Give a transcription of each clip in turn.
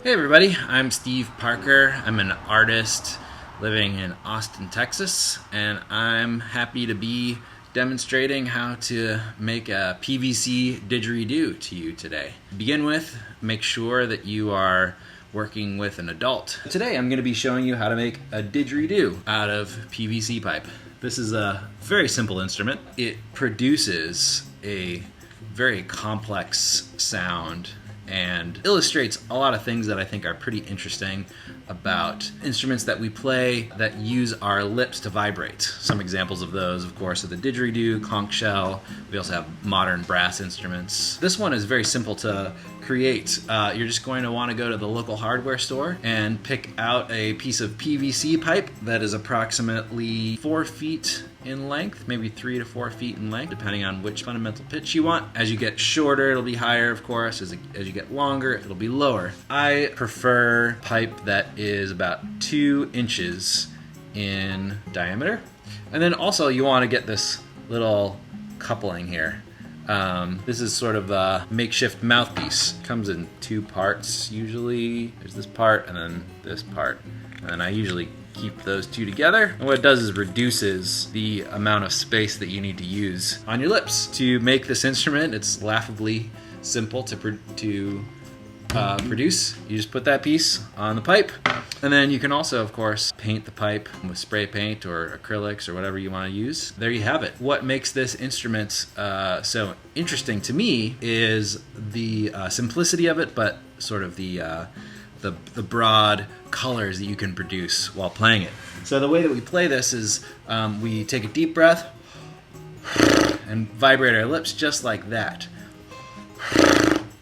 Hey everybody, I'm Steve Parker. I'm an artist living in Austin, Texas, and I'm happy to be demonstrating how to make a PVC didgeridoo to you today. To begin with, make sure that you are working with an adult. Today I'm going to be showing you how to make a didgeridoo out of PVC pipe. This is a very simple instrument. It produces a very complex sound and illustrates a lot of things that I think are pretty interesting about instruments that we play that use our lips to vibrate. Some examples of those, of course, are the didgeridoo, conch shell. We also have modern brass instruments. This one is very simple to create. You're just going to want to go to the local hardware store and pick out a piece of PVC pipe that is approximately 4 feet in length, maybe 3 to 4 feet in length, depending on which fundamental pitch you want. As you get shorter, it'll be higher, of course. As you get longer, it'll be lower. I prefer pipe that is about 2 inches in diameter. And then also you want to get this little coupling here. This is sort of a makeshift mouthpiece. It comes in 2 parts usually. There's this part and then this part. And then I usually keep those 2 together. And what it does is reduces the amount of space that you need to use on your lips. To make this instrument, it's laughably simple to produce. You just put that piece on the pipe, and then you can also, of course, paint the pipe with spray paint or acrylics or whatever you want to use. There you have it. What makes this instrument so interesting to me is the simplicity of it, but sort of the broad colors that you can produce while playing it. So the way that we play this is we take a deep breath and vibrate our lips just like that.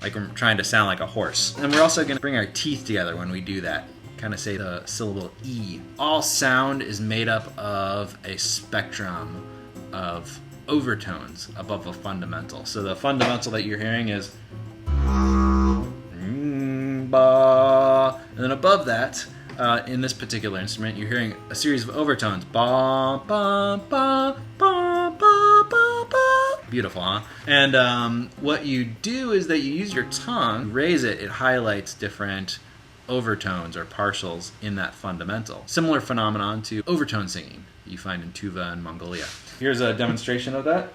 Like we're trying to sound like a horse. And we're also going to bring our teeth together when we do that. Kind of say the syllable E. All sound is made up of a spectrum of overtones above a fundamental. So the fundamental that you're hearing is ba, and then above that, in this particular instrument, you're hearing a series of overtones. Ba, ba, ba, ba, ba, ba, ba. Beautiful, huh? And what you do is that you use your tongue, raise it, it highlights different overtones or partials in that fundamental. Similar phenomenon to overtone singing that you find in Tuva and Mongolia. Here's a demonstration of that.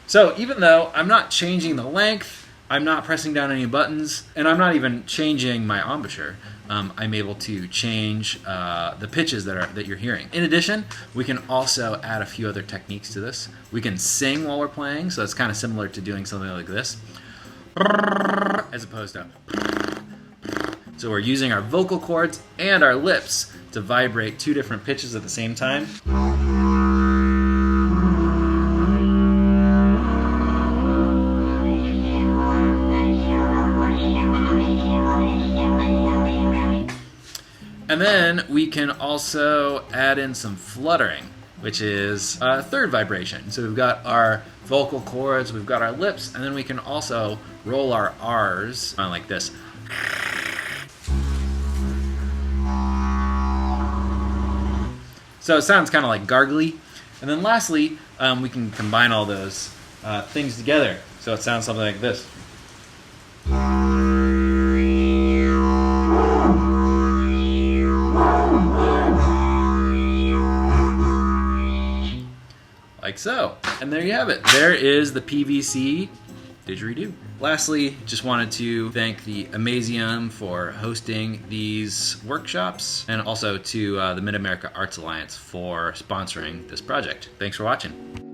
So even though I'm not changing the length, I'm not pressing down any buttons, and I'm not even changing my embouchure, I'm able to change the pitches that you're hearing. In addition, we can also add a few other techniques to this. We can sing while we're playing, so it's kind of similar to doing something like this, as opposed to. So we're using our vocal cords and our lips to vibrate 2 different pitches at the same time. And then we can also add in some fluttering, which is a 3rd vibration. So we've got our vocal cords, we've got our lips, and then we can also roll our R's like this. So it sounds kind of like gargly. And then lastly, we can combine all those things together. So it sounds something like this. Like so. And there you have it. There is the PVC didgeridoo. Lastly, just wanted to thank the Amazeum for hosting these workshops, and also to the Mid-America Arts Alliance for sponsoring this project. Thanks for watching.